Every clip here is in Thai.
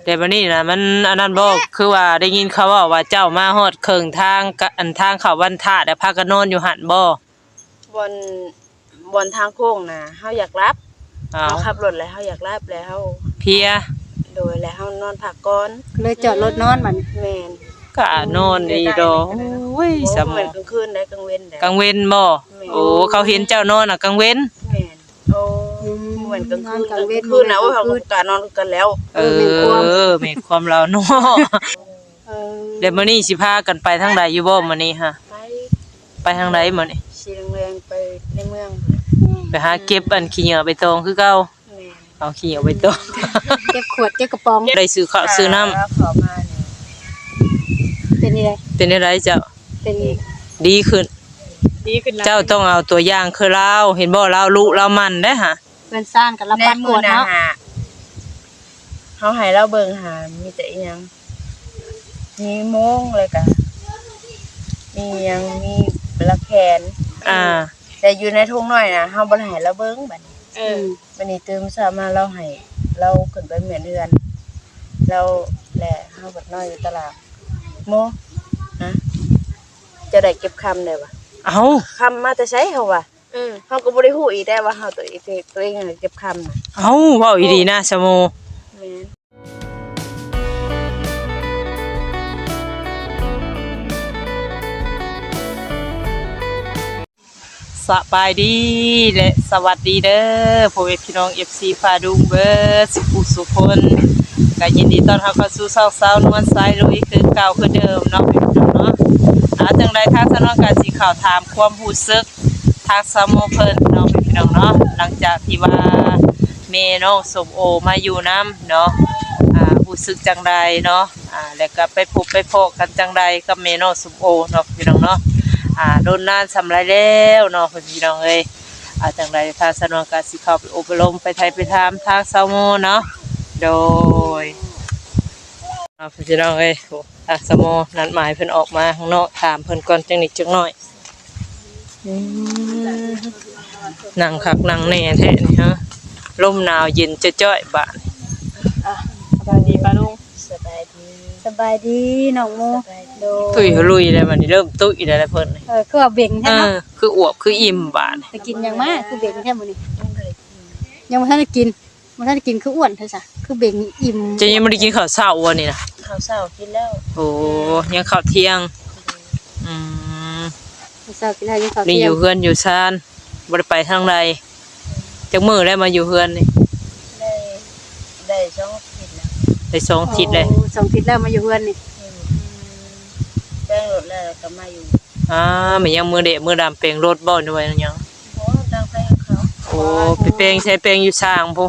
แต่บัดนี้น่ะมันอันนั้นบ่คือว่าได้ยินเขาว่าเจ้ามาฮอดครึ่งทางอันทางเข้าวันธาตุแล้วพากันนอนอยู่หั่นบ่บนบนทางโค้งน่ะเฮาอยากรับอ้า เฮา ว ขับรถแล้วเฮาอยากรับแล้วเฮา เพลีย โดยแล้วเฮานอนพักก่อน เลยจอดรถนอนบัดนี้ แม่น ก็นอนดีดอกโอ้ยสม เหมือนกลางคืนได้กลางเว้นได้ กลางเว้นบ่โอ้เขาเห็นเจ้านอนน่ะกลางเว้น แม่นโอ้เหมือนกลางคืนนะโอ้ยเฮาก็กะนอนกันแล้ว แม่นความเราเนาะ เดี๋ยวมื้อนี้สิพากันไปทางใดอยู่บ่มื้อนี้ฮะ ไป ไปทางใดมื้อนี้ สีแรงไปในเมือง ไปหาเก็บอันขี้เหงื่อใบตองคือเก่า แม่น เอาขี้เหงื่อใบตอง เก็บขวดเก็บกระป๋อง ได้ซื้อข้าวซื้อน้ำ แล้วขอมาเนี่ย เป็นยังไง เป็นจังไดเจ้า เป็นยังไง ดีขึ้น ดีขึ้นแล้ว เจ้าต้องเอาตัวอย่างคือเราเห็นบ่เราลุเรามันเด้ฮะ เพิ่นสร้างกับรับบัดกวดเนาะ เฮาให้เราเบิ่งหามีแต่อีหยังมีโมงเลยกะมีหยังมีละแขน แต่อยู่ในทุ่งน้อยน่ะเฮาบ่ได้ให้เราเบิ่งบัดนี้บัดนี้ตื่นเช้ามาเราให้เราขึ้นไปเหมือนเดือนเราแหละเฮาบัดน้อยอยู่ตลาดโมฮะจะได้เก็บคำได้บ่ เอ้า คำมาแต่ไสเฮาว่าเฮาก็บ่ได้ฮู้อีกได้ว่าเฮาตัวเองน่ะเก็บคำน่ะ เอ้าเว้าอีดีนะสะโม แม่น สบายดีและสวัสดีเด้อพ่อแม่พี่น้อง FC ฟ้าดุงเบิดสุขสุขคนก็ยินดีต้อนรับเข้าสู่ช่องสาวนวลสายลุยคือเก่าคือเดิมเนาะพี่น้องเนาะจังได๋ทางสนองการสิเข้าถามความรู้สึกทางสมเพิ่นเนาะพี่น้องเนาะหลังจากที่ว่าแม่น้องสมโอมาอยู่นำเนาะรู้สึกจังใดเนาะแล้วก็ไปพบไปพบกันจังใดกับแม่น้องสมโอเนาะพี่น้องเนาะโดนนานสำไรแล้วเนาะพี่น้องเอ้ยจังใดทางสนองการสิเข้าไปอบรมไปไทยไปถามทางสาวโมเนาะโดยพี่น้องเอ้ยทางสาวโมนัดหมายเพิ่นออกมาข้างนอกถามเพิ่นก่อนจังนิดจังหน่อยนั่งคักนั่งแน่แท้นี่ฮะลมหนาวเย็นจ้อยๆบ้าน สบายดีป้าลุงสบายดี สบายดีน้องโม โด ตุ้ยลุยเลยบัดนี้เริ่มตุ้ยแล้วเพิ่นนี่ คือว่าเบ่งแท้เนาะ คืออวบคืออิ่มบ้าน ไปกินหยังมาคือเบ่งแท้มื้อนี้ยังบ่ทันได้กินบ่ทันได้กินคืออ้วนเท่าซะคือเบ่งอิ่ม จะยังบ่ได้กินข้าวเช้าวันนี้นะ ข้าวเช้ากินแล้ว โอ้ยังข้าวเที่ยงอืม เช้ากินแล้วยังข้าว นี่ เที่ อย ง ยู่เฮือนอยู่ซานบ่ได้ไปทางใดจักมื้อแล้วมาอยู่เฮือนนี่ ได้ช่องผิดแล้ว ได้2ทิศเลย โอ้สองทิศแล้วมาอยู่เฮือนนี่ แป้งรถแล้วก็มาอยู่ มันยังมือเดะมือดำเปลงรถบ่ด้วยยัง โอ้ดังไฟของเขา โอ้ไปเปลงใช้เปลงอยู่สร้างพุ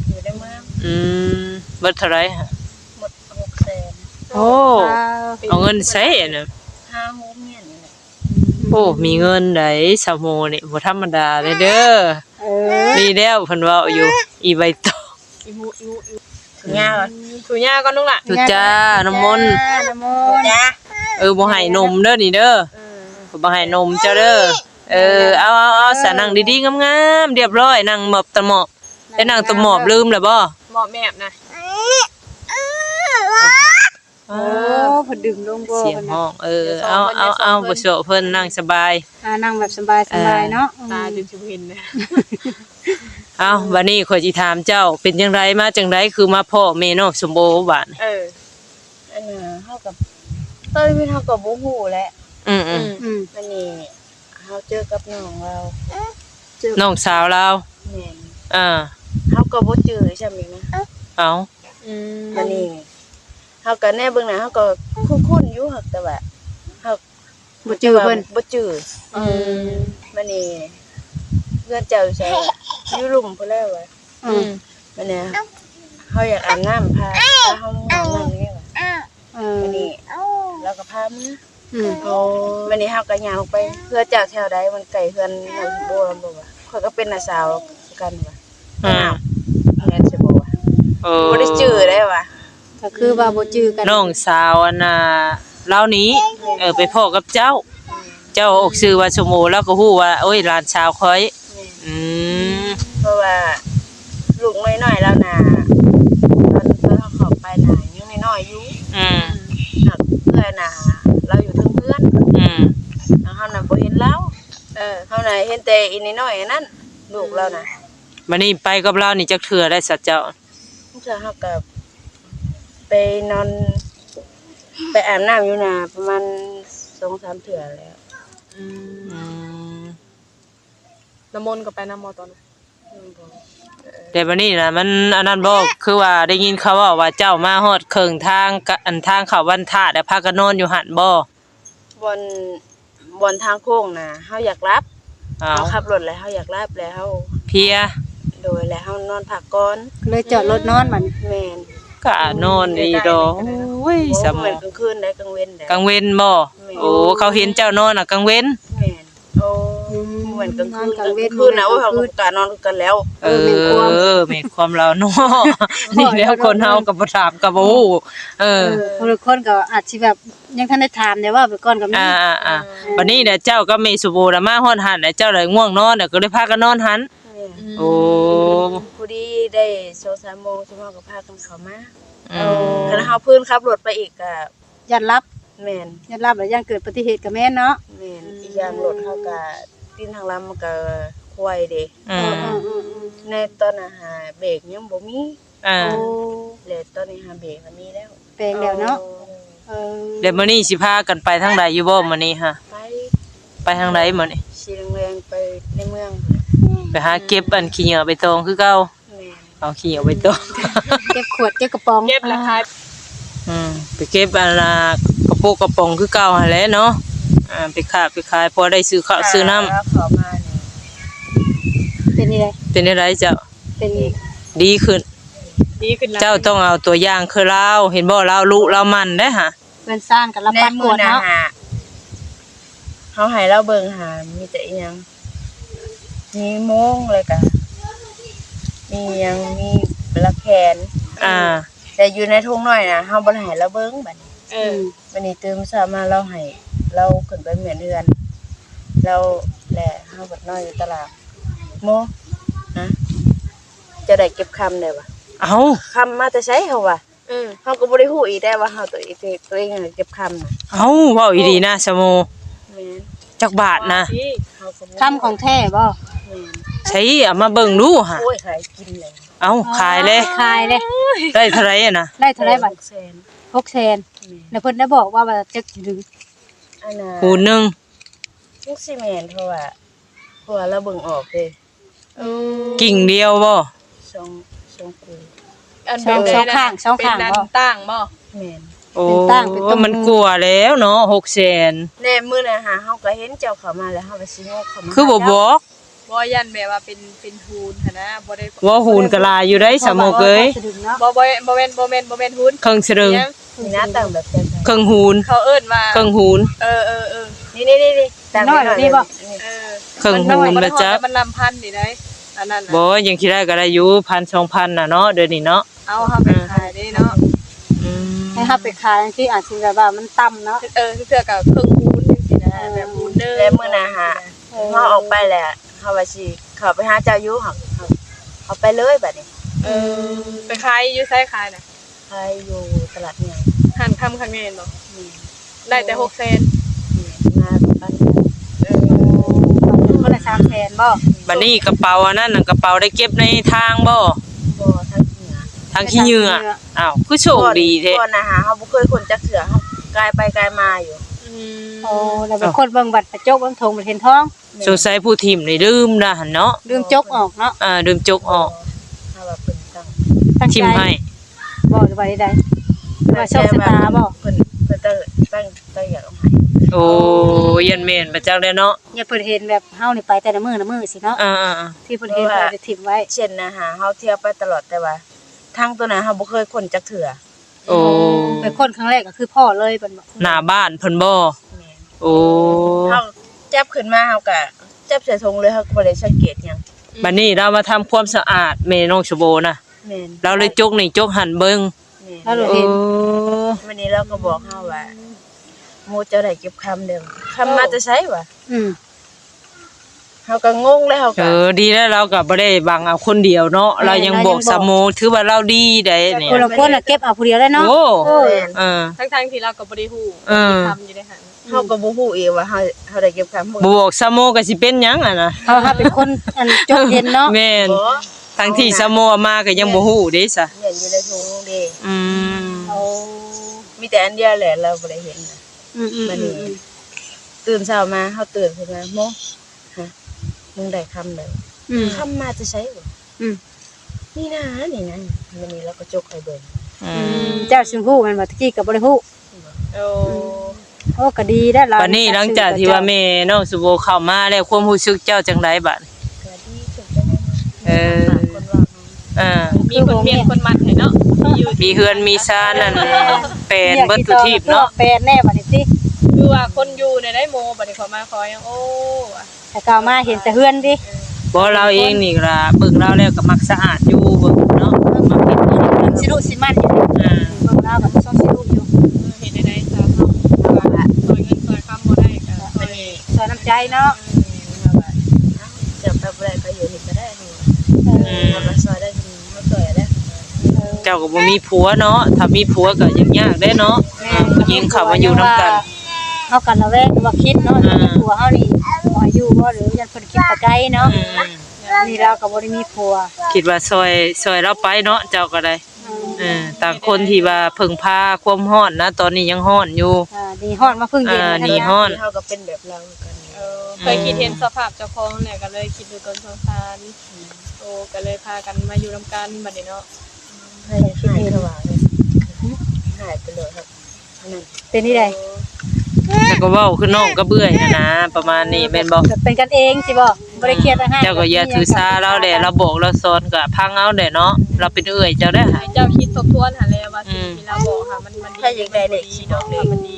อยู่ในเมือง เบิดเท่าไหร่ฮะ หมด600,000 โอ้เอาเงินใช้น่ะ 5 โมงเย็นนี่แหละ โอ้มีเงินได้สามโมนี่บ่ธรรมดาเลยเด้อนี่แล้วเพิ่นเว้าอยู่อีใบตอง ย่าก่อนถูย่าก่อนลูกล่ะ ทุจ้าน้ำมนต์ น้ำมนต์ จ้า บ่ให้นมเด้อนี่เด้อบ่ให้นมเจ้าเด้อเอาสานั่งดีๆงามๆเรียบร้อยนั่งหมอบตะหมอบได้นั่งตะหมอบลืมแล้วบ่ หมอแม่นะ โอ้เพิ่นดึงลงบ่ เสียง เพิ่น ห้ น่ะ องเอาบ่โซเพิ่นนั่งสบาย นั่งแบบสบายๆเนาะ ตาจนจะเห็นนะ เอาวันนี้ข่อยสิถามเจ้าเป็นจังไดมาจังไดคือมาพ่อแม่น้องสมโอบาด อันน่ะเฮากับมีเฮากับบ่ฮู้แหละ อืม อันนี้เฮาเจอกับน้องเรา น้องสาวเรา แม่น เ เฮาก็บ่จื้อใช่มั้ยนะ อา อันนี้เฮาก็แน่เบิ่งหน้าเฮาก็คุ้นๆอยู่หักแต่ว่าเฮา บ่จื้อเพิ่น บ่จื้อมันนี่เพื่อนเจ้าใช่อยู่ลุ่มพุ่นแล้วว่ามันเนี่ยเฮาอยากอาบน้ำพาเฮาอาบน้ำนี่ว่ามันนี่แล้วก็พามือมันนี่เฮาก็ย่างไปเพื่อเจ้าแถวใดมันไกลเฮือนน้องโบลำบ่ว่าข่อยก็เป็นน้าสาวกันว่าแม่นสิบ่ว่าบ่ได้จื้อได้ว่า ก็คือว่าบ่จื้อกัน น้องสาวอันน่ะเล่านี้ไปพ่อกับเจ้าออกชื่อว่าสมโอแล้วก็ฮู้ว่าโอ้ยหลานสาวข่อย เพราะว่าลูกน้อยๆแล้วน่ะ เห็นแต่อีน้อยๆอันนั้นลูกเรานะ บัดนี้ไปกับเรานี่จักเทื่อได้สัตว์เจ้า เพื่อเฮากับไปนอนไปอาบน้ำอยู่นาประมาณ 2-3 เทื่อแล้ว อืม น้ำมนต์ก็ไปน้ำมอตอนนั้น แต่บัดนี้น่ะมันอันนั้นบ่คือว่าได้ยินเขาว่าเจ้ามาฮอดครึ่งทางกะอันทางเข้าวันธาตุแล้วพากันนอนอยู่หั่นบ่ บนทางโค้งน่ะเฮาอยากรับ อ้า เฮาว ขับรถแล้วเฮาอยากรับแล้วเฮา เพลีย โดยแล้วเฮานอนพักก่อน เลยจอดรถนอนมัน แม่น ก็นอนอีดอกโอ้ยสม เหมือนกลางคืนได้กลางเว้นได้ กลางเว้นบ่โอ้เขาเห็นเจ้านอนน่ะกลางเว้น แม่นโอ้เหมือนกลางคืนน่ะโอ้ยเฮาก็บ่กล้านอนกันแล้ว เออแม่นความเราเนาะ นี่แล้วคนเฮาก็บ่ถามก็บ่ฮู้เออ คนละคนก็อาจสิแบบยังทันได้ถามได้ว่าไปก่อนก็มี บัดนี้เดี๋ยวเจ้าก็มีสุโบน่ะมาฮอดหันแล้วเจ้าเลยง่วงนอนก็เลยพากันนอนหัน แม่น โอ้ พอดีได้2-3โมงชั่วโมงก็พากันเข้ามา อืม คันเฮาพื้นขับรถไปอีกก็ ยันรับ แม่น ยันรับแล้วยังเกิดอุบัติเหตุกับแม่นเนาะ แม่นอีกอย่างรถเฮาก็ตีนทางลำมันก็ควายเด้ อืม ในตอนน่ะหาเบรกยังบ่มี อ่า โอ้ แล้วตอนนี้หาเบรกก็มีแล้ว แปลงแล้วเนาะเออ เดี๋ยวมื้อนี้สิพากันไปทางใดอยู่บ่มื้อนี้ฮะ ไป ไปทางใดมื้อนี้ สีแรงๆไปในเมือง ไปหาเก็บอันขี้เหงื่อใบตองคือเก่า แม่น เอาขี้เหงื่อใบตอง เก็บขวดเก็บกระป๋อง เก็บราคา ไปเก็บอันน่ะกระปุกกระป๋องคือเก่าหั่นแหละเนาะไปขายพอได้ซื้อข้าวซื้อน้ำ แล้วเข้ามานี่ เป็นยังไง เป็นจังไดเจ้า เป็น ดีขึ้น ดีขึ้นแล้ว เจ้าต้องเอาตัวอย่างคือเราเห็นบ่เราลุเรามันได้ฮะ เพื่อนสร้างกับรับ ใน บัตรก มื ว อ ด น่ะ เนาะ หาเฮาให้เราเบิ่งหามีแต่อีหยังมีโมงเลยก็มีหยังมีละแขน แต่อยู่ในทุ่งน้อยน่ะเฮาบ่ได้ให้เราเบิ่งบัดนี้ เออ วันนี้ตื่นเช้ามาเราให้เราขึ้นไปเหมือนเดือนเราแหละเฮาบัดน้อยอยู่ตลาดโมฮะจะได้เก็บคำได้บ่ เอา คำมาแต่ใช้เฮาว่ะ เออ เฮาก็บ่ได้ฮู้อีกได้ว่าเฮาตัวเองน่ะเก็บคำน่ะ เอาเว้าอีดีนะสโม แม่น จักบาทนะ ที่ เฮาก็บ่ คำของแท้บ่ แม่น ใช้เอามาเบิ่งดูฮะ โอ้ยขายกินเลย เอาขายเลย ขายเลย ได้เท่าไหร่อะนะ ได้เท่าไหร่บัตร 600,000 6แสนแล้วเพิ่นได้บอกว่าจะถึง อันน่ะ หูหนึง จักสิแม่นเพราะว่าเราเบิ่งออกเด้ กิ่งเดียวบ่ สองกู อันเป็นเป็นดันตั้งบ่ แม่น โอ้มันกลัวแล้วเนาะ600,000 แน่มื้อน่ะหาเฮาก็เห็นเจ้าเข้ามาแล้วเฮาก็สิงกเข้ามา คือบ่บอก บ่ยันแบบว่าเป็นฮูนหั่นนะบ่ได้ ว่าหูนกะลาอยู่ได้สโมเกย จะถึงเนาะ บ่แม่นฮูน เครื่องสรึง มีหน้าต่างแบบจัง เครื่องหูน เขาเอิ้นว่า เครื่องหูน เออ นี่ต่าง เออ เครื่องหูนละจ๊ะ มันลำพันนี่ได้อันนั้น บ่ยังคิดได้ก็ได้อยู่ 1,000-2,000น่ะเนาะเดี๋ยวนี้เนาะ เอาเฮาไปขายได้เนาะ อืม ให้เฮาไปขายที่อาจสิแบบว่ามันต่ำเนาะ เออเสื้อกับเครื่องฮูนจังซี่นะแบบฮูนเด้อ แล้วมื้อน่ะหาเฮาออกไปแหละเฮาว่าสิเข้าไปหาเจ้าอยู่เฮาไปเลยบัดนี้ เออไปขายอยู่ไสขายน่ะ ไปอยู่ตลาดใหญ่ หันคำคันแม่นบ่ได้แต่6เซน มาปัน คนละ3แสนบ่ บัดนี้กระเป๋าอันนั้นน่ะกระเป๋าได้เก็บในทางบ่ บ่ทักเหนือ ทางขี้เหงื่ออ้าวคือโชคดีแท้ ก่อนน่ะหาเฮาบ่เคยคนจักเถื่อเฮากายไปกายมาอยู่ โอ้แล้วเป็นคนเบิ่งบัตรประจกเบิ่งธงบ่เห็นท้อง สงสัยผู้ทีมนี่ลืมนะหั่นเนาะ ลืมจกออกเนาะ ลืมจกออก เฮาว่าเพิ่นตั้ง ตั้ง ทิม ใจ ให้ บ่หรือว่าใดๆหรือว่าโชคชะตาบ่ เพิ่นตั้งอยากเอาให้ โอ้ยันแม่นประจักษ์แล้วเนาะ อย่าเพิ่นเห็นแบบเฮานี่ไปแต่ละมื้อสิเนาะ อ่า ที่เพิ่นเห็นไปจะถิ่มไว้ เช่นนะหาเฮาเที่ยวไปตลอดแต่ว่าทางตัวนั้นเฮาบ่เคยคนจักเถื่อ โอ้ เป็นคนครั้งแรกก็คือพ่อเลยเพิ่นบอก หน้าบ้านเพิ่นบ่ แม่น โอ้ เฮาจับขึ้นมาเฮาก็จับใส่ถุงเลยเฮาก็บ่ได้สังเกตหยัง บัดนี้เรามาทำความสะอาดแม่น้องชโบนะ แม่น เราเลยจกนี่จกหันเบิ่ง แม่น แล้วเรา โอ้ เห็น วันนี้เราก็บอกเฮาว่าหมู่เจ้าได้เก็บคำเด้อคำมาแต่ไสวะ อืม เฮาก็งงแล้วเฮาก็ ดีแล้วเราก็บ่ได้บังเอาคนเดียวเนาะเรายังบอกสะโมถือว่าเราดีได้เนี่ย คนละคนน่ะเก็บเอาผู้เดียวได้เนาะ โอ้ แม่น เออ ทั้งๆที่เราก็บ่ได้ฮู้ทำอยู่ในหัน เฮาก็บ่ฮู้เองว่าเฮาได้เก็บคำมื้อ บ่บอกซะโมก็สิเป็นหยังอ่ะนะ เฮาเป็นคนอันจบเย็นเนาะ แม่น บ่ ทั้งที่ซะโมมาก็ยังบ่ฮู้เด้ซะ เห็นอยู่ในถุงเด้ อืม เอา มีแต่อันเดียวแหละเราบ่ได้เห็นน่ะ อืม มันนี่ตื่นเช้ามาเฮาตื่นขึ้นมาโมฮะมึงได้คำเลย คำมาจะใช้บ่ อืม นี่นะมันนี่เราก็จกให้เบิ่ง อืม เจ้าซึ่งฮู้แม่นบ่ตะกี้ก็บ่ได้ฮู้ โอ้ โอ้ก็ดีได้เรา บัดนี้หลังจากที่ว่าแม่น้องสุโบเข้ามาแล้วความรู้สึกเจ้าจังไดบัด ก็ดีขึ้นจังได๋ เออ คนว่า อ่า มีคนเมียนคนมัดให้เนาะมีอยู่ มีเฮือนมีซานนั่นเป็นเบิดทุกทีบเนาะ เป็นแน่บัดนี้ติ คือว่าคนอยู่ในได้โมบัดนี้เขามาคอยยังโอ้ แต่เก่ามาเห็นแต่เฮือนดิ บ่เราเองนี่ล่ะเบิ่งเราแล้วก็มักสะอาดอยู่เบิ่งเนาะมักเฮ็ดเนาะ สิรุสิมันอยู่ อ่า เบิ่งลาวก็ต้องสิรุอยู่ เห็นได้ซะเนาะว่าซอยเงินซอยคำบ่ได้ก็ซอย สอนน้ำใจเนาะ จับไปบ่ได้ก็อยู่นี่ก็ได้เฮา อืม เราซอยได้เฮาซอยแล้ว เจ้าก็บ่มีผัวเนาะถ้ามีผัวก็ยังยากเด้เนาะผู้หญิงเข้ามาอยู่นํกัน เฮากันระแวงว่าคิดเนาะผัวเฮานี่บ่อยู่บ่หรือยันเพิ่นคิดไปไกลเนาะ อืม นี่เราก็บ่ได้มีผัว คิดว่าซอยเราไปเนาะเจ้าก็ได้ต่างคนที่ว่าเพิ่งพาความร้อนนะตอนนี้ยังร้อนอยู่ ดีฮอดมาเพิ่งเย็น นี่ฮ้อน เฮาก็เป็นแบบเรากัน เคยคิดเห็นสภาพเจ้าของเนี่ยก็เลยคิดดูตนสงสารโอ้ก็เลยพากันมาอยู่นํกันบัดนี้เนาะ ให้คิดเห็นว่าหายไปเลยครับนั่น เป็นนี่ได้ แต่ก็เว้าคือน้องก็เบื่อนะประมาณนี้แม่นบ่ เป็นกันเองสิบ่บ่ได้เครียดอาหาร เจ้าก็อย่าถือสาเราแหละเราบอกเราสอนก็พังเอาแหละเนาะเราเป็นเอื้อยเจ้าได้อ ให้เจ้าคิดทบทวนหาแล้วว่าสิ่งที่เราบอกค่ะมันดีเนาะมันดี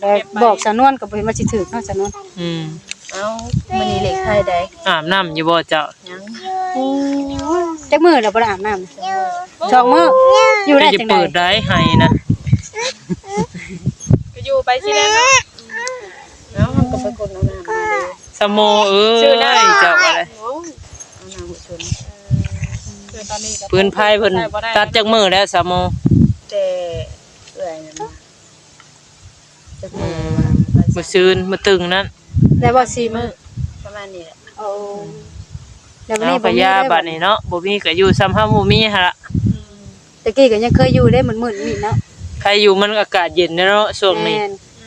ก็บอกสำนวนก็บ่เห็นว่าสิถูกเนาะสำนวน อืม เอ้ามื้อนี้เลขไทยได้ อาบน้ำอยู่บ่เจ้า ยัง จักมื้อแล้วบ่ได้อาบน้ำ2มื้ออยู่ได้ จะ จังได๋ เปิดได้ให้นะ ก็อยู่ไปสิแล้วเนาะ เอ้าเฮาก็เป็นคนเอาน้ำมาเลย สโมเอ้ยเจ้าอะไร เอาน้ำมาชน คือตอนนี้ก็ ปืนไผเพิ่นตัดจากมือแล้วสโม แต่เอื้อยนั่นนะจัก อื มื้อ มมื้อซืนมื้อตึงนั้น ได้บ่4มื้อ ประมาณนี้แหละ โอ้แล้ววัน เอา นี้ ก็ยาบัดนี้เนาะบ่มีก็อยู่ซ้ำเฮาบ่มีหั่นล่ะ ตะกี้ก็ยังเคยอยู่ได้มื้อๆนี่เนาะ ใครอยู่มันอากาศเย็นเนาะช่วงนี้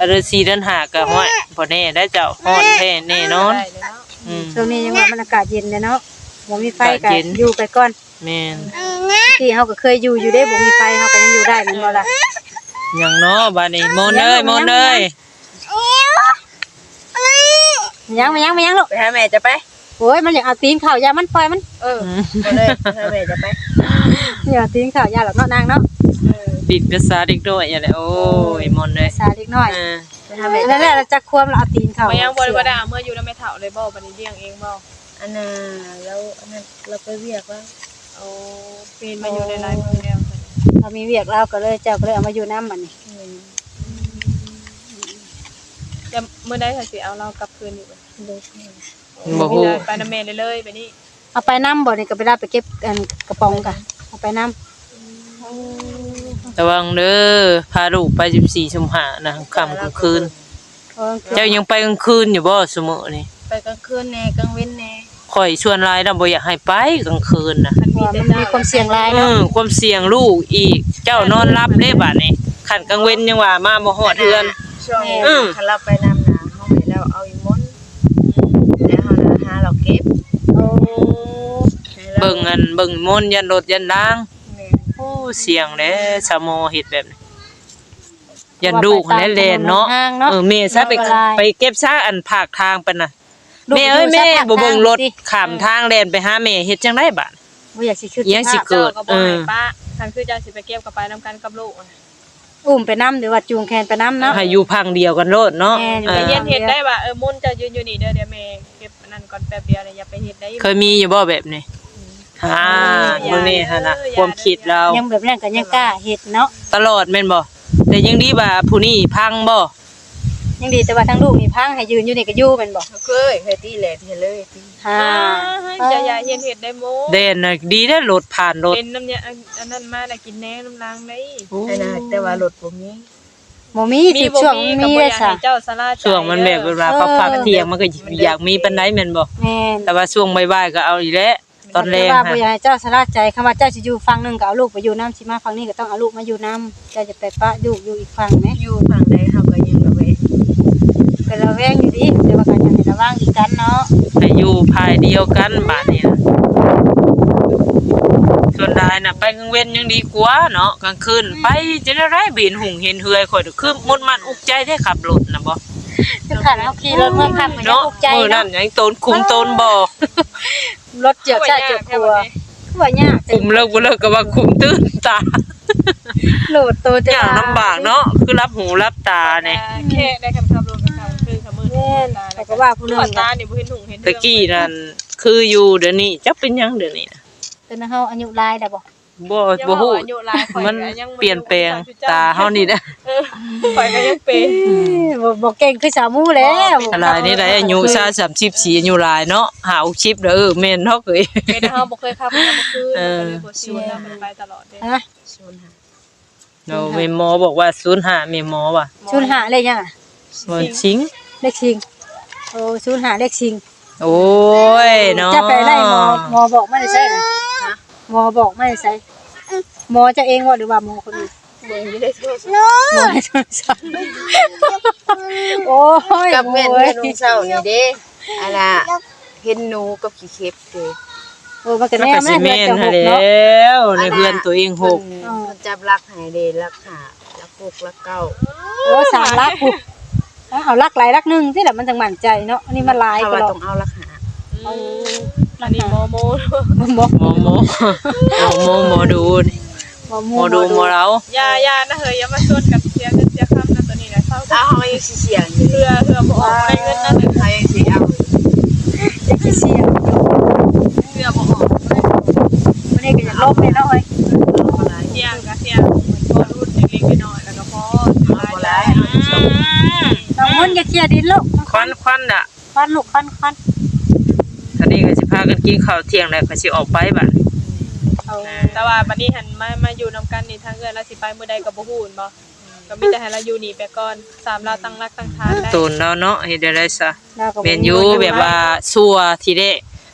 เดือน4เดือน5ก็ฮ้อยบ่แน่ได้เจ้าฮ้อนแท้แน่นอน ได้เลยเนาะ อืม ช่วงนี้ยังว่ามันอากาศเย็นเนาะบ่มีไฟ อากาศ ก็ เย็น อยู่ไปก่อน แม่น ที่เฮาก็เคยอยู่ได้บ่มีไฟเฮาก็ยังอยู่ได้แม่นบ่ล่ะ หยังเนาะบัดนี้มนต์เอ้ยมนต์เอ้ย ยังลูก ไปหาแม่จะไป โอ้ยมันอยากเอาตีนเข้ายามันปล่อยมัน บ่เลยไปหาแม่จะไป อยากเอาตีนเข้ายาหรอกเนาะนางเนาะ ติดภาษาเด็กน้อยอย่างไรโอ้ยมนต์เลย ภาษาเล็กน้อย ไปหาแม่ แล้วเราจะควมเราเอาตีนเข้า มายังบ่ได้บ่ได้เมื่ออยู่แล้วไม่เฒ่าเลยบ่บัดนี้เลี้ยงเองบ่ อันน่ะแล้วอันนั้นเราไปเรียกว่า โอ้ปีนมาอยู่ในลายมือแล้ว เรามีเวียกเราก็เลยเจ้าก็เลยเอามาอยู่น้ำมันนี่ จะมื้อใดถ้าสิเอาเรากลับคืนอยู่ บ่ฮู้ ไปนำแม่เลยไปนี่ เอาไปน้ำบ่นี่ก็ไปรับไปเก็บอันกระป๋องกันเอาไปน้ ระวังเด้อพาลูกไป14ชั่วโมงนะค่ำกลางคืน ำ เจ้ายังไปกลางคืนอยู่บ่ซุมื้อนี่ ไปกลางคืนแน่กลางเว้นแน่ ข่อยชวนหลายน่ะบ่อยากให้ไปกลางคืนน่ะ ว่ามันมีความเสี่ยงหลายเนาะ ความเสี่ยงลูกอีก เจ้านอนรับเด้บัดนี้คันกลางเว้นยังว่ามาบ่ฮอดเฮือน ช่วงคันเราไปนำนาเฮาให้เราเอาอีมนต์แล้วเฮาหาเราเก็บ โอ้ เบิ่งมนต์ยันรถยันล้างโอ้เสี่ยงเด้สะโมเฮ็ดแบบนี้ยันลูกแล่นเนาะแม่ซะไปเก็บซะอันภาคทางปะน่ะแม่เอ้ยแม่บ่เบิ่งรถข้ามทางแล่นไปหาแม่เฮ็ดจังได๋บัด บ่อยากสิขึ้น อิหยังสิเกิด ก็บ่ให้ป้าคันคือจะสิไปเก็บกับไปนำกันกับลูก อุ้มไปน้ำหรือว่าจูงแขนไปน้ำเนาะ ให้อยู่พังเดียวกันโลดเนาะ ไปเฮ็ดได้ว่ามุ่นจะยืนอยู่นี่เด้อเดี๋ยวแม่เก็บนั่นก่อนแป๊บเดียวเลยอย่าไปเฮ็ดได้ เคยมีอยู่บ่แบบนี้มื้อนี้หั่นน่ะความคิดเรา ยังแบบนั้นก็ยังกล้าเฮ็ดเนาะ ตลอดแม่นบ่แต่ยังดีว่าผู้นี้พังบ่ ยังดีแต่ว่าทั้งลูกนี่พังให้ยืนอยู่นี่ก็อยู่แม่นบ่ เคยตีแหลกเลยตี ฮ่า จะอย่าเฮ็ดได้โม เด่นน่ะดีได้รถผ่านรถ เป็นน้ำเนี่ยอันนั้นมาน่ะกินแน่น้ำล้างได้ ให้นะแต่ว่ารถบ่มี บ่มี มี สิ บ่ ช่วง มี มี ก็บ่ ได้ อยาก ซะ ให้เจ้าสลาใจ ช่วงมันแบบเวลาเขาพักเที่ยงมันก็อยากมีปานใดแม่นบ่ แม่น แต่ว่าช่วงบ่ายๆก็เอาอีกแล้วตอนแรก ว่าบ่ ฮะ อยากให้เจ้าสลาดใจคำว่าเจ้าสิอยู่ฝั่งหนึงก็เอาลูกไปอยู่นํสิมาฝั่งนี้ก็ต้องเอาลูกมาอยู่นํเจ้าจะไปปะลูกอยู่อีกฝั่งแหม อยู่ฝั่งใดเฮาก็ยังระแวง ก็ระแวงอยู่ดิแต่ว่าก็ยังให้ระวังอีกกันเนาะ ให้อยู่ภายเดียวกันบาดนี้นะส่วนใดน่ะไปกลางเว้นยังดีกว่าเนาะกลางคืนไปจะได้ไรบินหุงเห็นเหือยข่อยคือมุดมันอุกใจได้ขับรถน่ะบ่ คือขันเฮาขี่รถเมื่อค่ำมันยัง เนาะ ตกใจ มื้อนั้ เนาะ นยังโตนคุมโตนบ่ รถเจือกจ้าเจือกครัวคือว่ายาก คุมเลิกบ่เลิกก็ว่าคุมตื่นตา โหลดโตจะ อย่างลำบากเนาะคือรับหูรับตาเนี่ย แค่ได้คำขับรถกับเขาคือขมือ แม่นแต่ก็ว่าผู้หนึง ขอตานี่บ่เห็นหุงเห็น ตะกี้นั่นคืออยู่เดี๋ยวนี้จักเป็นหยังเดี๋ยวนี้นะ เป็นเฮาอายุหลายได้บ่ บ่ฮู้มันเปลี่ยนแปลงตาเฮานี่นะ ข่อยก็ยังเป็น บ่เก่งคือสาวหมู่แล้ว อะไรนี่ได้อายุ34อายุหลายเนาะ50เด้อแม่นเนาะเอ้ย เป็นเฮาบ่เคยขับมันบ่คือก็เลยบ่ชินแล้วมันไปตลอดเด้ ฮะ ศูนย์หา เนาะแม่หมอบอกว่า05แม่หมอว่ะ ชุนหาเลขยังอ่ะ บ่ชิง เลขชิงโอ้ชุนหาเลขชิง โอ้ยเนาะ จะไปไล่หมอบอกมาได้ใช่เหรอหมอบอกมาได้ใช่หมอจะเองว่าหรือว่าหมอคนอื่น เบิ่งอยู่ได้โทษ หมอให้โทรศัพท์โอ้ย กับแม่น โอ้ย แม่นุ่งเช้านี่เด้อันน่ะเห็นหนูกับขี้เข็บเด้ โอ้มันก็ มัน แน่ ก็สิ แม่ แม่น จะ หั่ ห น กเนาะ แล้วในเพื่อนตัวเองหก เพิ่นจับลักให้เด้ลักหาลักพกลักเก้า โอ้สามลักกูเอาลักหลายลักหนึ่งที่แหละมันจังมั่นใจเนาะอันนี้มันหลาย ถ้า ก็ ว่า หรอ ต้องเอาลักหา เอา อันนี้โมโม บอก หมอหมอหมอดูนี่หมอดูหมอเรา อย่านะเฮ้ยอย่ามาชวนกันเสียเงินเสียคำนะตัวนี้นะเศร้า ถ้าเฮายังสิเสียงอยู่ เพื่อบ่ออกได้เงินนั่น เฮายังสิเอา จะกี่เสียง เพื่อบ่ออก มันนี่ก็จะลบเลยเนาะเฮ้ย เที่ยงก็เที่ยงพอรุ่นเล็กๆน้อยๆแล้วก็พอสุดท้ายได้ น้องมุ่นอย่าเคลียร์ดินลูก ควันน่ะ ควันลูกควัน ตอนนี้ก็สิพากันกินข้าวเที่ยงแล้วก็สิออกไปบัด เอา แต่ว่าบัดนี้หันมาอยู่นำกันนี่ทางเงินแล้วสิไปมื้อใดก็บ่ฮู้บ่ก็มีแต่ให้เราอยู่นี่ไปก่อน3เราตั้งรักตั้งฐานได้ ตูนแล้วเนาะเฮ็ดได้ไรซะ แล้วก็ แม่นอยู่แบบว่าซัวทีเด้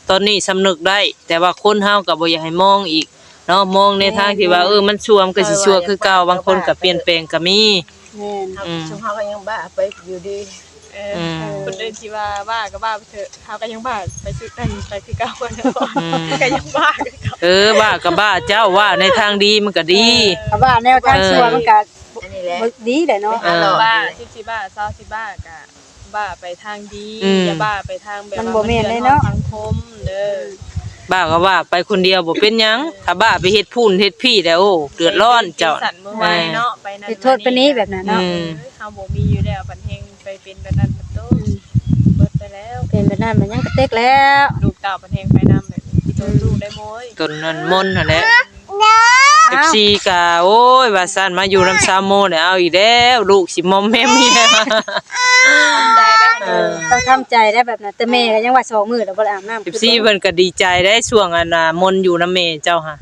ตอนนี้สำนึกได้ แต่ว่าคนเฮาก็บ่อยากให้มองอีกเนาะมองในทางที่ว่ามันชั่วมันก็สิชั่วคือเก่าบางคนก็เปลี่ยนแปลงก็มี แม่น เฮาชุมเฮาก็ยังบ้าไปอยู่ดี คนอื่นสิว่าบ้าก็บ้าไปเถอะเฮาก็ยังบ้าไปซื้อกันไปคือเก่าเนาะก็ยังบ้าคือเก่า บ้าก็บ้าเจ้าว่าในทางดีมันก็ดี แต่ว่าแนวทางชัวมันก็ อันนี้แหละ ดีแหละเนาะ บ้า10บ้า20บ้าก็บ้าไปทางดีอย่าบ้าไปทางแบบสังคมเด้อ บ้าก็ว่าไปคนเดียวบ่เป็นหยังถ้าบ้าไปเฮ็ดพูนเฮ็ดพี่แล้วโอ้เดือดร้อนเจ้า สั่นมือไว้เนาะไปนั่น สิโทษปานนี้แบบนั้นเนาะ เฮาบ่มีอยู่แล้วบัดเฮงไปเป็นแบบนั้นบัดโตเบิดไปแล้ว เป็นแบบนั้นมันยังกระเตกแล้ว ลูกเต่าบัดเฮงไปนำแบบที่โตลูกได้ม้อย ต้นนั้นมนต์นั่นแหละ FC ก็โอ้ยว่าซั่นมาอยู่นำซาโมเนี่ยเอาอีกแล้วลูกสิมอมแม่มีแล้ว ได้ได้ ต้องทำใจได้แบบนั้นแต่แม่ก็ยังว่า2มื้อแล้วบ่ได้อาบน้ำ FC เพิ่นก็ดีใจได้ช่วงอันน่ะมนต์อยู่นำแม่เจ้าค่ะ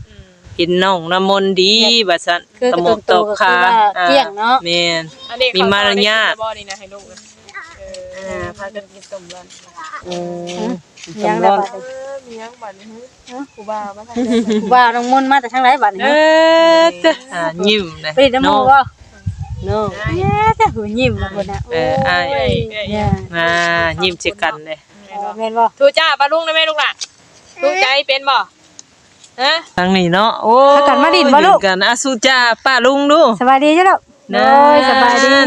เห็นน้องน้ำมนต์ดีว่าซั่น คือ ตะ กระ ม ตุ้ ก น ต โต ก ก็คือ ขา ว่าเกลี้ยงเนาะ แม่น อันนี้ มีมารยาท บ่นี่นะให้ลูกพากันกินต้มร้อน ยังได้บัด มียังบัดนี้ครูบามาทาง ว่าน้องมนต์มาแต่ทางไหนบัดนี้ จ้ะยิ้มเลย ไปน้ำมูกบ่ น้อง จ้ะหูยิ้มแล้วพุ่นน่ะ อ้าย เนี่ย มายิ้มเจอกันเลย แม่นบ่ ทูจ้าปลาลุงได้ไหมลูกล่ะทูใจเป็นบ่ฮะ ทางนี้เนาะโอ้ พากันมาดินบ่ลูก กันอาสุจ้าป้าลุงดู สบายดีจ้ะลูกโอ้ยสบายดี นั่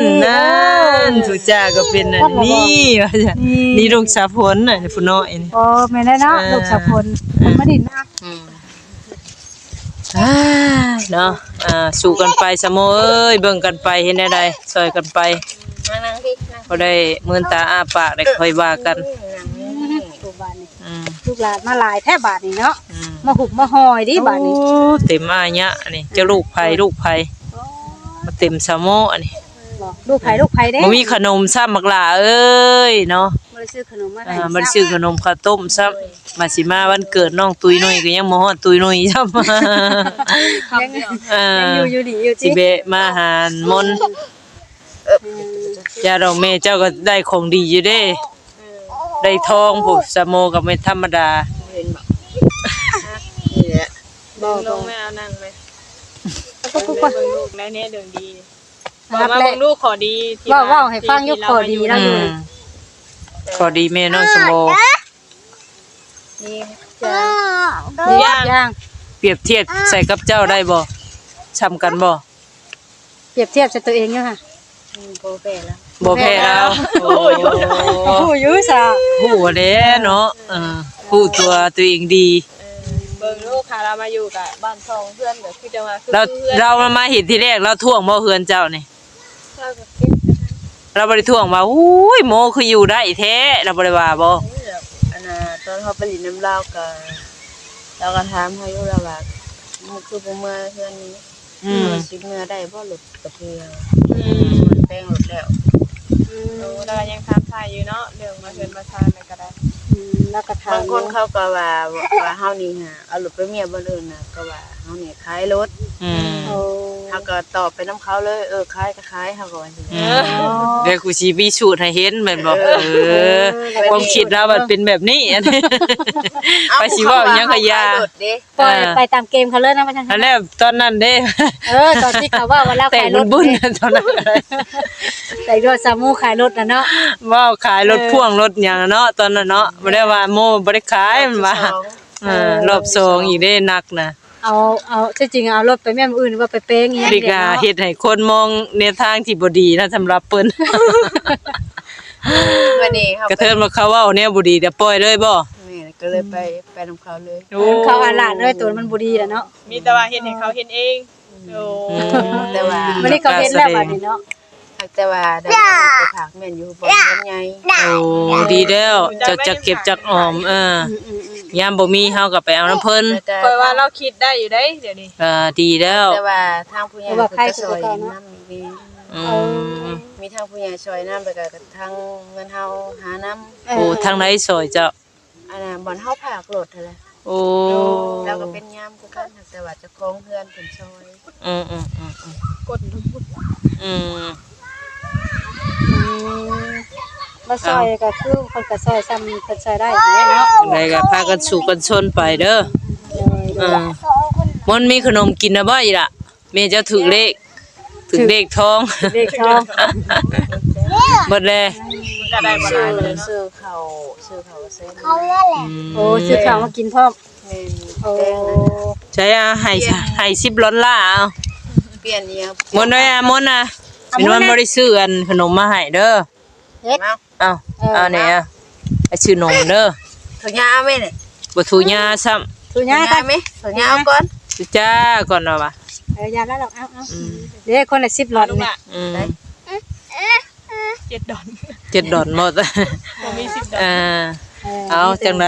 นสุจ้าก็เป็นอันนี้ว่าจ้ะนี่ลูกสาวฝนน่ะผู้น้อยนี่ โอ้แม่นได้เนาะลูกสาวพลมาดินนะ เนาะสู้กันไปซะโมเอ้ยเบิ่งกันไปเห็นได้ซอยกันไป มานั่งดินั่ง บ่ได้มื่นตาอ้าปากได้ค่อยว่ากัน ลูกบาดนี่ อืม ลูกหลานมาหลายแท้บาดนี่เนาะ อืม มาหุบมาหอยดิบาดนี่ โอ้เต็มอายะนี่เจ้าลูกไผมาเต็มซะโมอันนี้ บอกลูกไผเด้ บ่มีขนมซ้ำบักหล่าเอ้ยเนาะ บ่ได้ซื้อขนมมาให้ บ่ได้ซื้อขนมข้าวต้มซ้ำมาสิมาวันเกิดน้องตุยน้อยก็ยังบ่ฮอดตุยน้อยซ้ำ ยังอยู่ดีอยู่ สิ ติ เบะมาหารมนต์ ยาดอกแม่เจ้าก็ได้ของดีอยู่เด้ได้ทองผู้สะโมก็ไม่ธรรมดา เห็นบ่นี่แหละ ลงไม่เอานั่งเลย ก็ เบิ่งลูกได้แน่เดืองดีบอ รั ก บ มา แล้ เบิ่งลูกขอดีที่ ว่าให้ฟังยกขอดีแล้วอยู่ ขอดีแม่น้องสะโม นี่จ้า ย่าง เปรียบเทียบใส่กับเจ้าได้บ่ช้ำกันบ่ เปรียบเทียบกับตัวเองอยู่ค่ะ โปรแปรแล้ว บ่แพ้แล้วโอ้ ผู้อยู่ซะ ผู้เด้เนาะผู้ตัวเองดี เบิ่งลูกค่ะเรามาอยู่กับบ้านซองเพื่อนแบบคือจะมาคือ เรา เพื่อน เรามาเห็นทีแรกเราท่วงบ่เฮือนเจ้านี่ เราก็เก็บ เราบ่ได้ท่วงว่าอุ้ยโมคืออยู่ได้แท้เราบ่ได้ว่าบ่ อันน่ะตอนเขาไปลินน้ำเหล้าก็เราก็ถามเขาอยู่แล้วว่ามันคือบ่เมื่อเฮือนนี้สิเมื่อได้บ่หลุดกระเทือมันแป้งหลุดแล้ว เราก็ยังทำทายอยู่เนาะเรื่องมาเฮือนมาชานอะไรก็ได้ แล้วก็ถาม บางคนเขาก็ว่าเฮานี่ฮะเอารถไปเมียบ่เดินน่ะก็ว่าเฮานี่ขายรถ โอ้ เฮาก็ตอบไปนํเขาเลยขายก็ขายเฮาก็ว่าสิ เดี๋ยวกูสิมีสูตรให้เห็นแม่นบ่ความคิดเรามันเป็นแบบนี้อันนี้ไปสิเว้าหยังก็อย่า ปล่อยไปตามเกมเขาเลยนะว่าจัง อันแล้วตอนนั้นเด้ ตอนที่เขาว่าเรา แต่ ขายรถ บุญๆตอนนั้น แต่รถสามูขายรถน่ะเนาะ ว่าขายรถพ่วงรถหยังเนาะตอนนั้นเนาะบ่ได้ว่าโมบ่ได้ขายมันว่ารอบสองอีกเด้หนักนะ เอาที่จริงเอารถไปแม่นอื่นว่าไปเป้งอีหยัง ดีกาเฮ็ดให้คนมองในทางที่บ่ดีนะสำหรับเพิ่น วันนี้เขา กระเทินว่าเขาเว้าแนวบ่ดีเดี๋ยวปล่อยเลยบ่ แม่ก็เลยไปนํเขาเลย เขาอาลาดเลยตัวมันบ่ดีแล้วเนาะ มีแต่ว่าเฮ็ดให้เขาเห็นเองโอ้ แต่ว่า มื้อนี้เขาเห็นแล้วบัดนี้เนาะ แต่ว่าได้ไปถากแม่นอยู่บ่มันใหญ่ โอ้ดีแล้วจะเก็บจักออมยามบ่มีเฮาก็ไปเอาน้ำเพิ่น เพราะว่าเราคิดได้อยู่ได้เดี๋ยวนี้ ดีแล้ว แต่ว่าทางผู้ใหญ่เพิ่นก็ช่วยนำมี อืม มีทางผู้ใหญ่ช่วยนำแล้วก็ทางเงินเฮาหานำ โอ้ทางไหนซอยเจ้า อันน่ะบ่อนเฮาผากรถนั่นแหละ โอ้ แล้วก็เป็นยามคือกันแต่ว่าเจ้าของเฮือนเพิ่นช่วย อืม กดทุก อืม มาซอยก็คือคนก็ซอยซ้ำเพิ่นซอยได้อยู่เนาะ จังไดก็พากันสู่กันชนไปเด้อมันมีขนมกินนะบ่อีล่ะแม่เจ้าถึกเลขทอง เด็กชอบ หมดเลย ก็ได้บ่ได้เลยเนาะ ซื้อข้าวเส้น โอ้ซื้อข้าวมากินพร้อม แม่น โอ้ แป้งนั่น ใช่ให้10 ดอลลาร์เอา เปลี่ยนเนี่ย หมดเลยหมดนะเป็นวันบ่ได้ซื้ออันขนมมาให้เด้อ เฮ็ด เอาเนี่ยไอ้ชื่อนมเด้อ ถุงยาเอาไหมเนี่ย บ่ถูยาซ้ำ ถุงยากั เอา น ไหมถุงยาเอาก่อน สิจ้าก่อนเนาะว่ะ ยาแล้วหรอกเอาเดี๋ยวคนละ10หลอด ลูก นี่ อ่ะ อืม 7 ดอน 7 ดอลหมด บ่มี10 ดอน เอาจังได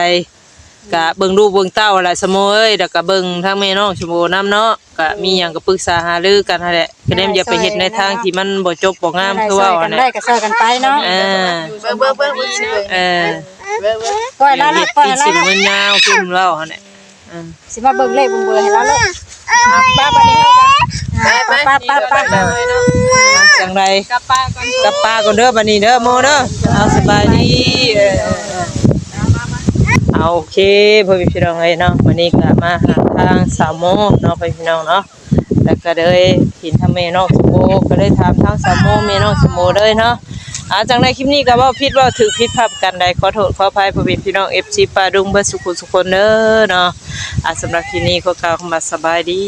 กะเบิ่งลูกเบิ่งเต้าแหละสมมุติเอ้ยแล้วก็เบิ่งทางแม่น้องชมโอนํเนาะก็มีหยังก็ปรึกษาหารือกันหั่นแหละก็ได้อย่าไปเฮ็ดในทางที่มันบ่จบบ่งามคือว่า กั อั น น ได้ นั้น ก็ซอยกันไปเนาะ เออ เบิ่งสิเบิ่ง เออ เบิ่ง ปล่อยแล้วปล่อย กิน แล้ว สิมันยาวขึ้นแล้วหั่นแหละ สิมาเบิ่งเลขเบิ่งเบอร์ให้แล้วลูก ป้าบัดนี้เฮาก็ ป้า เลยเนาะ จังได กลับป้าก่อน กลับป้าก่อนเด้อบัดนี้เด้อโมเด้อเอาสบายดีเอาโอเคพ่อพี่น้องเอ้ยเนาะวันนี้ก็มาหาทางสาวโมเนาะพี่น้องเนาะแล้วก็เลยเห็นทางแม่น้องสมโมก็เลยถามทางสาวโมแม่น้องสมโมเลยเนาะจังไดคลิปนี้ก็เว้าผิดเว้าถูกผิดพลาดกันใดขอโทษขออภัยพ่อพี่น้อง FC ปาดุงเบิดสุขสุขคนเด้อเนาะสำหรับคลิปนี้ก็กล่าวคำว่าสบายดี